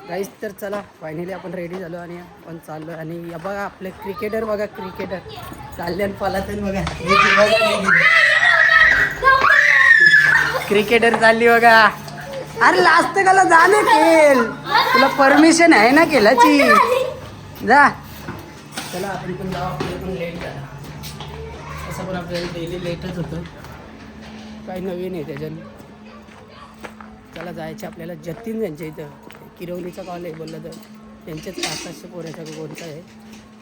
गाईस तर चला फायनली आपण रेडी झालो आणि आपण चाललो आणि बघा आपले क्रिकेटर बघा क्रिकेटर चालले आणि पळत बघा क्रिकेटर चालली बघा. अरे लास्ट काला जा ना खेळ तुला परमिशन आहे ना खेळाची जा. चला आपण पण जाऊ आपल्याला पण लेट झाला असं पण आपल्याला डेली लेटच होतं काही नवीन आहे त्याच्यानं. चला जायचे आपल्याला जतीन त्यांच्या इथं किरवलीचा कॉल आहे बोललं तर त्यांच्याच 500 पोऱ्याचा कोणता आहे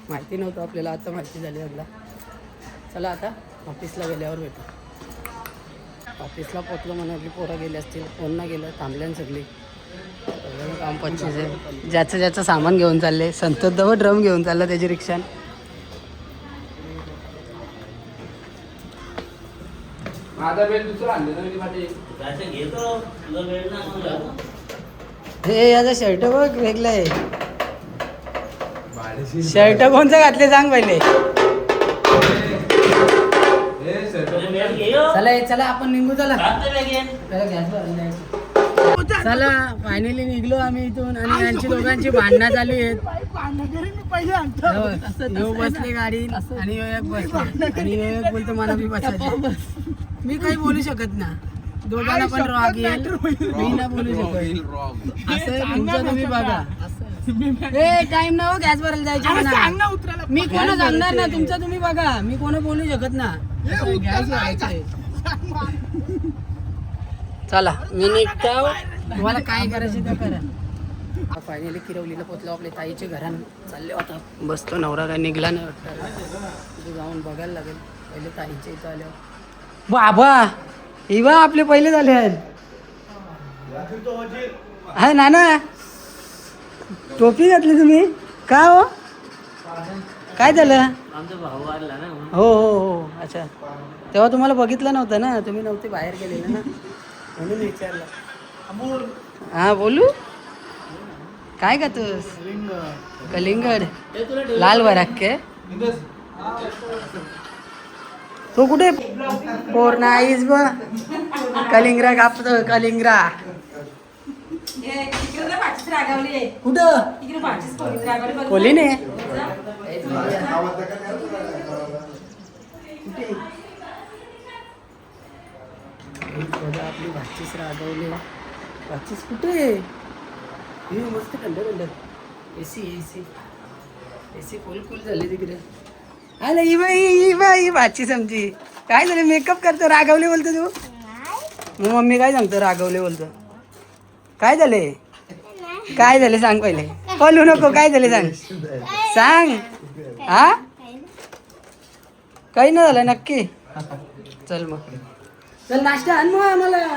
माहिती नव्हतं आपल्याला आता माहिती झाली आपला. चला आता ऑफिसला गेल्यावर भेटू. ऑफिसला पोचलो म्हणाली पोरं गेले असतील कोण ना गेलं थांबल्यान सगळी काम 25 आहे. ज्याचं ज्याचं सामान घेऊन चालले संतोष दव ड्रम घेऊन चालला त्याची रिक्षान. हे याचा शर्ट बघ वेगळं आहे. शर्ट कोणचं घातले सांग पहिले. चला चला आपण निघू. चला फायनली निघलो आम्ही इथून आणि यांची दोघांची भांडणं चालू आहेत. बसले गाडी आणि एक बसले आणि एक बोलतो मला मी बसायचं. मी काही बोलू शकत ना दोघांना पण रॉग येईल मी ना बोलू शकत असं तुमचं तुम्ही बघा. ए टाइम ना हो गॅस भरायला जायचं ना मी कोणा सांगणार ना तुमचं तुम्ही बघा मी कोणा बोलू शकत ना. गॅस भरायचंय. चला मी निघतो तुम्हाला काय करायचं ते करा. फायनली किरवलीला पोचलो आपल्या ताईच्या घरान चालले होता बसतो नवरा काय निघला नाही वाटतं तिथे जाऊन बघायला लागेल पहिले ताईच्या इथं आल्यावर. बाबा इवा आपले पहिले झाले आहेत हा नाना टोपी घातली तुम्ही का हो काय झालं. आमचा भाऊ वाढला ना. हो हो हो अच्छा तेव्हा तुम्हाला बघितलं नव्हतं ना तुम्ही नव्हते बाहेर गेलेले ना म्हणून विचारलं. हा बोलू काय का तू कलिंगड लाल बराक तो कुठे पोर नाहीस ब कलिंगरा कापतो कलिंगरा कुठं कोलीने आपली भाचीस रागवली. भाचीस कुठे मस्त थंड थंड एसी एसी एसी फुल फुल झाली तिकडे. अरे ही बाई भाचीस आमची काय झालं मेकअप करतो रागवले बोलतो तू. मग मम्मी काय सांगतो रागवले बोलतो. काय झाले काय झाले सांग पहिले बोलू नको काय झाले सांग सांग. हा काही नाही झालं नक्की. चल मग चल नाश्ता आण मग आम्हाला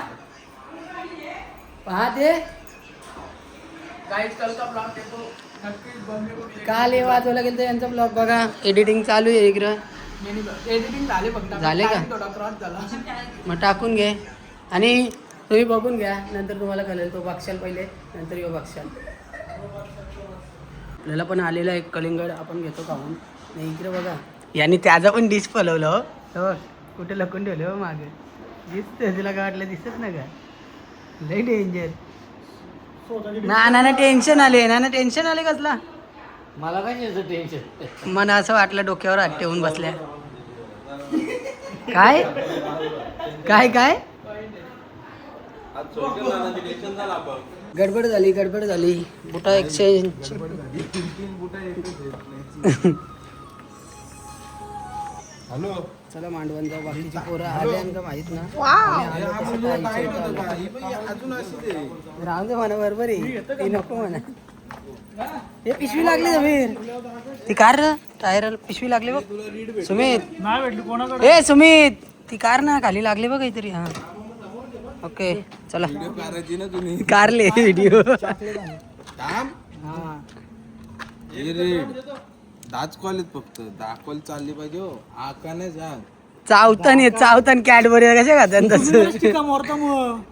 पाहते काल हे वाजवला गेलं तर यांचा ब्लॉग बघा एडिटिंग चालू आहे इकडं. एडिटिंग झाले फक्त झाले का मग टाकून घे आणि तुम्ही बघून घ्या नंतर तुम्हाला कळेल. तो बघशाल पहिले नंतर यो बघशाल. आपल्याला पण आलेला एक कलिंगड आपण घेतो खाऊन. नाही इकडे बघा यांनी त्याचा पण डिश पलवलं हो कुठे लपून ठेवलं हो मागे दिसतं तुला काय वाटलं दिसत ना का लई डेंजर. ना टेन्शन आले ना टेन्शन आले कसला मला काय टेन्शन मला असं वाटलं डोक्यावर हात ठेवून बसल्या काय काय काय गडबड झाली बुटा एक्सचेंज. हॅलो चला मांडवन जाऊ. बाकीची पोरं आले का माहित ना राहून दे म्हणा बरोबर आहे ती नको म्हणा. हे पिशवी लागली जमीर ती कार टायर पिशवी लागली बघ सुमित. ए सुमित ती कार ना खाली लागली बघ काहीतरी. हा ओके चला कारले व्हिडिओ दाच कॉलेज फक्त दाखवल चालली पाहिजे हो आका नाही सांग. चावतान कॅडबरी कशा खातात तसं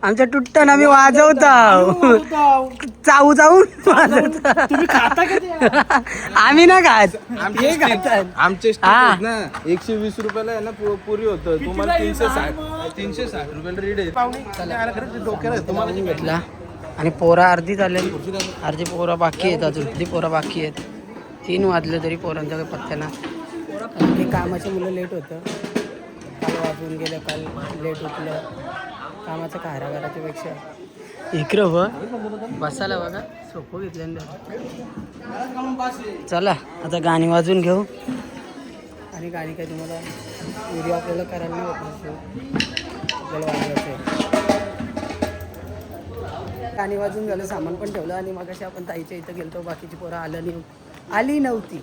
आमच्या तुटताना आम्ही वाजवतो चावू आम्ही ना खात आमचे ना 120 रुपयाला आहे ना पुरी होतं तुम्हाला 360 रुपयाला रीड आहे. तुम्हाला भेटला आणि पोरा अर्धी झाले, अर्धी पोरा बाकी आहेत, अजून अर्धी पोरा बाकी आहेत. 3 वाजले तरी पोरांचा काही पत्त्या ना. काही कामाची मुलं लेट होतं, काल वाजून गेलं, काल लेट उठलं. कामाचं कायरा करायच्या पेक्षा इकडं बसायला बघा सोपं घेतलं. चला आता गाणी वाजून घेऊ. आणि गाणी काय तुम्हाला व्हिडिओ आपल्याला करायला नाही होत नसतो, आपल्याला वाजवायचं. गाणी वाजून झालं, सामान पण ठेवलं. आणि मग अशी आपण ताईच्या इथं गेलतो, बाकीची पोरं आली नव्हती,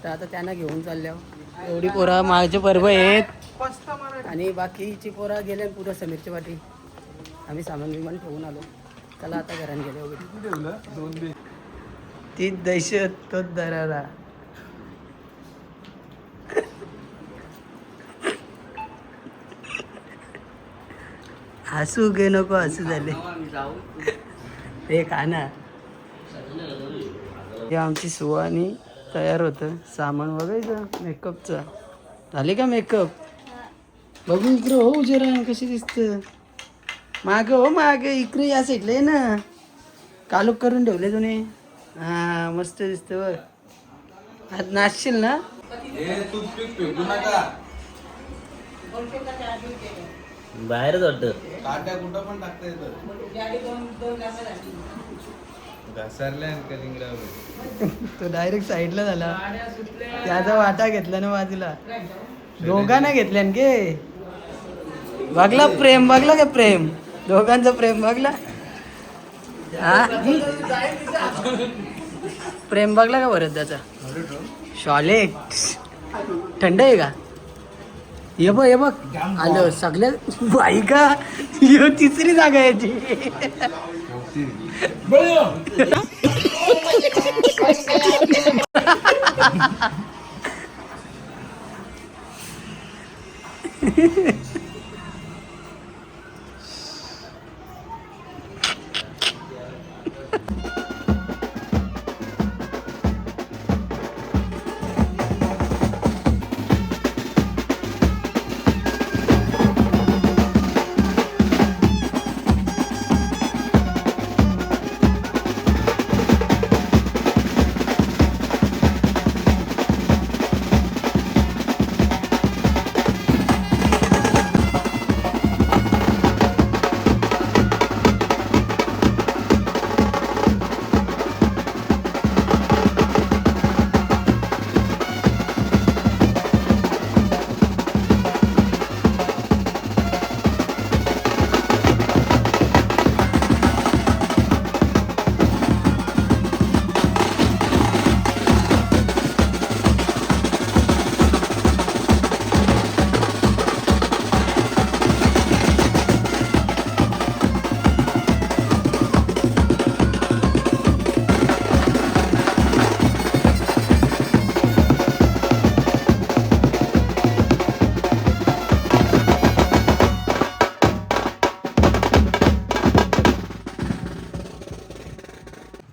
तर आता त्यांना घेऊन चालल्यावर एवढी पोरं माझे पर्व आहेत. आणि बाकीची पोरं गेले पुढं समीरच्या पाठी. आम्ही सामान विमान ठेवून आलो. चला आता घरात गेले वगैरे. ती दहशत तोच दरारा. हसू घे नको, हसू झाले हे खाना. हे आमची सुवानी तयार होतं, सामान बघायचं मेकअपचं. झाले का मेकअप? बघू इकडे हो जरा कशी दिसतं. माग हो माग इकडे या साईडला आहे ना, कालूक करून ठेवले तुम्ही. हा मस्त दिसतं बघ. आज नाचशील ना? बाहेरच वाटतं. काट्या कुठं पण टाकता येतं. तो डायरेक्ट साईडला झाला, त्याचा वाटा घेतला ना बाजूला. दोघांना घेतल्या गे. बघला प्रेम, बघला का प्रेम, दोघांचा प्रेम बघला. हा प्रेम बघला का बरं त्याचा. शॉले थंड आहे का? ये बघ आलं सगळ्या बाई का. तिसरी जागा याची.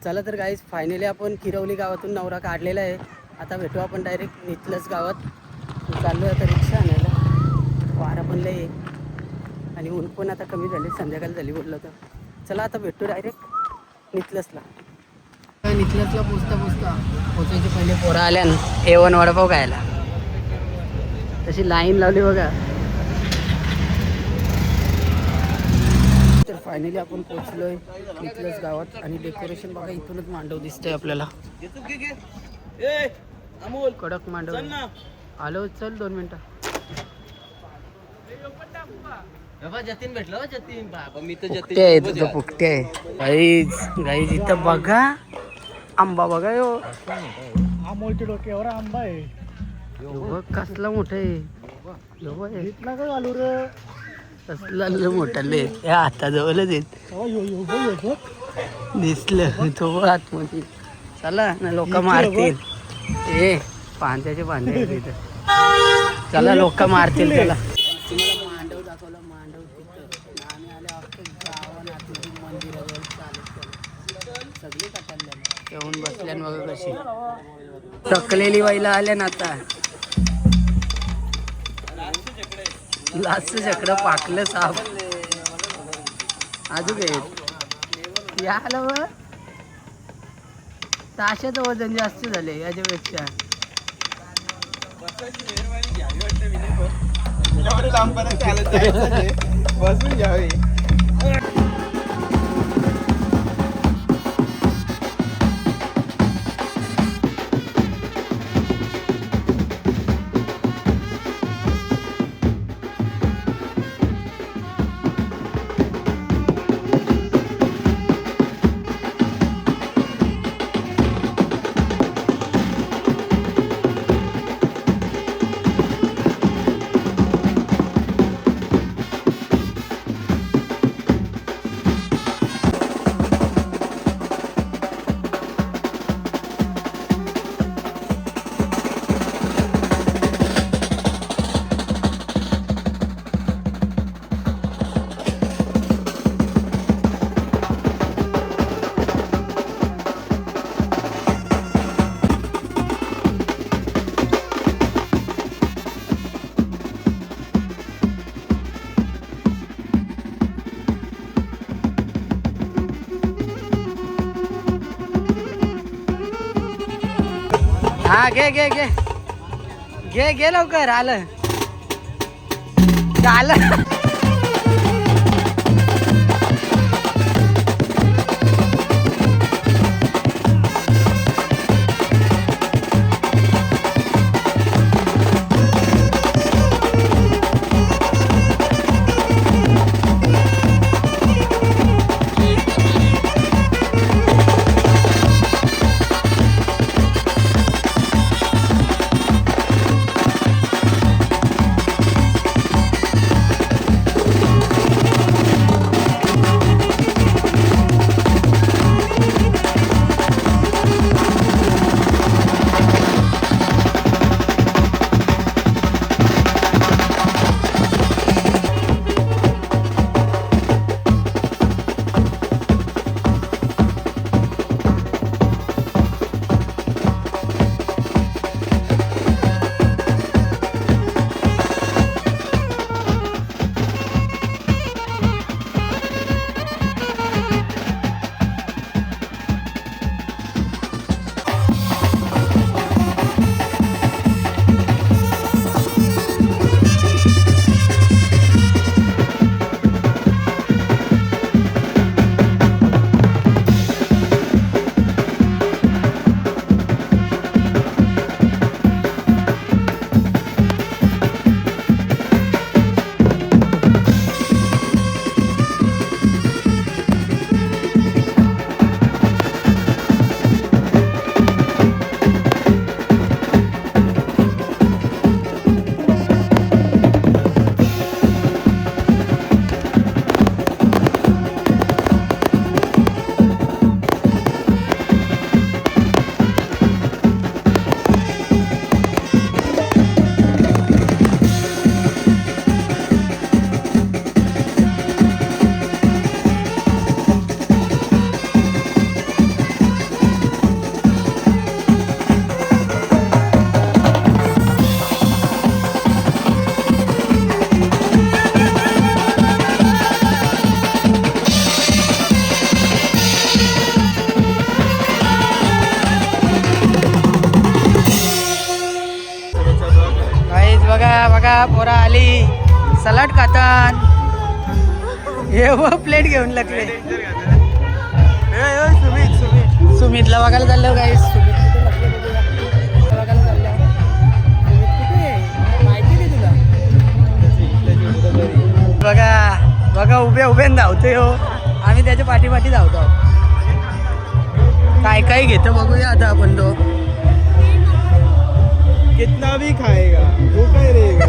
चला तर गाईज फायनली आपण किरवली गावातून नवरा काढलेला आहे. आता भेटू आपण डायरेक्ट नितलस गावात. चाललो आता रिक्षा आणायला. वारा पण लय आहे आणि ऊन पण आता कमी झाली, संध्याकाळ झाली बोललं तर. चला आता भेटू डायरेक्ट नितलसला. नितलसला पोचायचे पहिले पोरं आल्या ना A1 वडापाव खायला. तशी लाईन लावली बघा. तर फायनली आपण पोचलोय नितलस गावात. आणि डेकोरेशन बघा इथूनच मांडव दिसतंय आपल्याला. कडक मांडव आलो. चल 2 मिनिटं. जतीन भेटलं जतीन. मी तर फुकटे आहे तुझं, फुकटे आहे. गाईज इथं बघा आंबा बघा. यो अमोलच्या डोक्यावर आंबा आहे. बघ कसला मोठा आहे. इथला का घालू रे. कसला मोठाले हाताजवळच येत दिसलं तो आतमध्ये. चला ना लोक मारतील. ए पांत्याचे पांदे तिथं. चला लोक मारतील. चला तुम्हाला मांडव दाखवलं. मांडव तिथं आम्ही आले अख्खं गावाला मंदिराजवळ चालत सगळी कटाला येऊन बसल्यान बघा कशी टकलेली व्हायला आल्या ना. आता लास्ट चकडं पाकलं साप. अजून आहेत याला व ताशाचं वजन जास्त झाले याच्यापेक्षा. बसून घ्यावे. हा घे घे घे घे घे लवकर आलं आलं. पोरा आली सलाड खातात. हे प्लेट घेऊन लागले. सुमितला बघायला चाललो काय. बघा बघा उभे उभे धावतोय हो. आम्ही त्याच्या पाठीपाठी धावतो. काय काय घेतो बघूया आता आपण. तो कितना भी खाएगा वो काय रहेगा.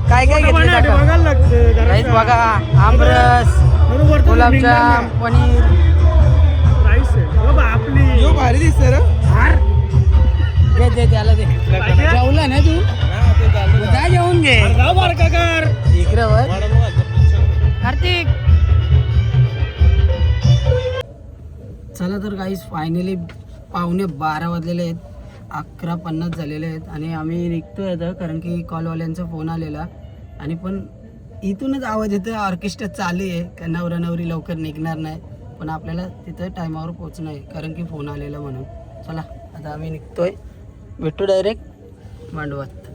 काय काय घेतलं बघा. आमरस, गुलाबजाम, पनीर, यो भारी दिसते रे. दे दे त्याला दे. जेवला ना तू. जा जेवून घे. इकडे वर कार्तिक. चला तर गाईस फायनली 11:15 वाजलेले आहेत. 11:50 झालेले आहेत आणि आम्ही निघतोय आता कारण की कॉलवाल्यांचा फोन आलेला. आणि पण इथूनच आवाज येतो ऑर्केस्ट्रा चालू आहे का नवरा नवरी लवकर निघणार नाही, पण आपल्याला तिथं टायमावर पोहोचणं आहे कारण की फोन आलेला म्हणून. चला आता आम्ही निघतोय, भेटू डायरेक्ट मांडवात.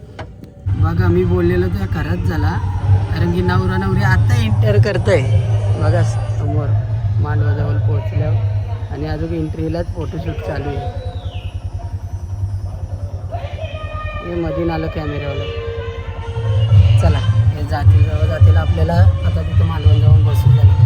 बघा मी बोललेलो तर खरंच झाला, कारण की नवरा नवरी आता एंटर करतोय. बघा समोर मांडवाजवळ पोहोचल्यावर आणि अजून एंट्रीलाच फोटोशूट चालू आहे. हे मधून आलं कॅमेऱ्यावाला. चला हे जातील जवळ जातील, आपल्याला आता तिथं मांडवून जाऊन बसू झालं.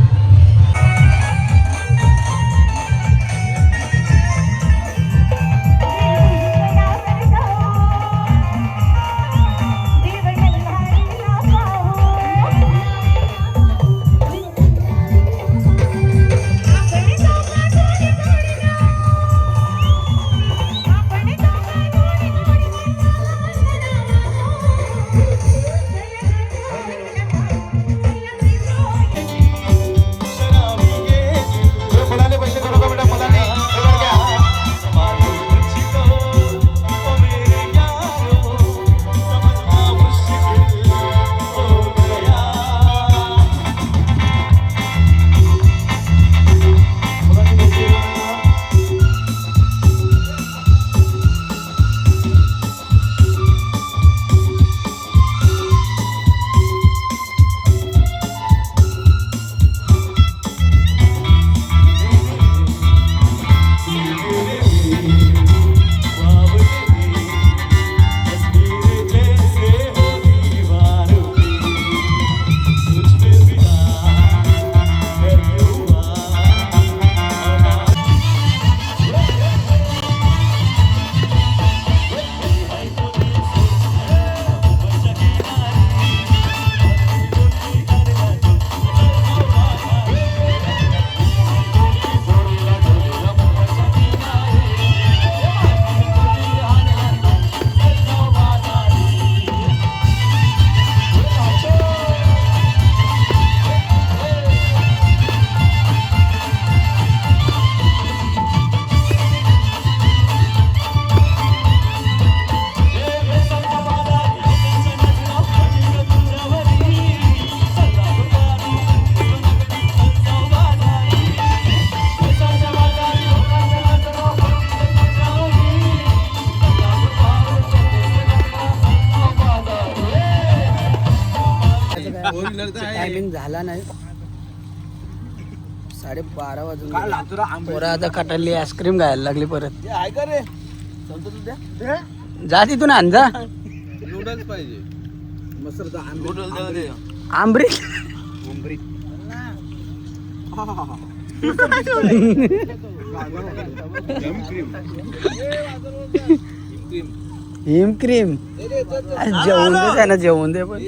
टायमिंग झाला नाही, 12:30 वाजून पोरं आता कटाली आईस्क्रीम घायला लागली परत. जा तिथून आण जा. नूडल्स पाहिजे, मसरचा आंबरी हिम क्रीम जेवून दे त्यांना, जेवून दे पण.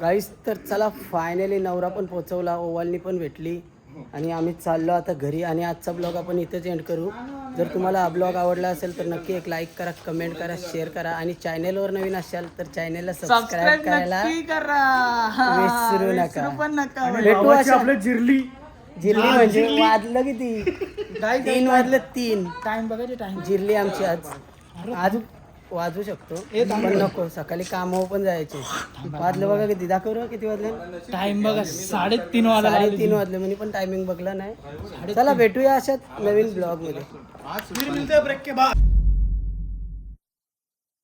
गाईस तर चला फायनली नवरा पण पोचवला, ओवालनी पण भेटली आणि आम्ही चाललो आता घरी. आणि आजचा ब्लॉग आपण इथेच एंड करू. जर तुम्हाला हा ब्लॉग आवडला असेल तर नक्की एक लाईक करा, कमेंट करा, शेअर करा आणि चॅनेलवर नवीन असाल तर चॅनेलला सबस्क्राईब करायला विसरू नका. भेटू अशा जिरली म्हणजे वाजलं किती 3 वाजले 3 टाइम बघायचे. टाइम जिरली आमची आज वाजू शकतो पण नको, सकाळी कामावर पण जायचे. वाजलं बघा किती, दाखव रे किती वाजले. टाइम बघा 3:30 वाजले म्हणजे पण टायमिंग बघला नाही. चला भेटूया अशात नवीन ब्लॉग मध्ये.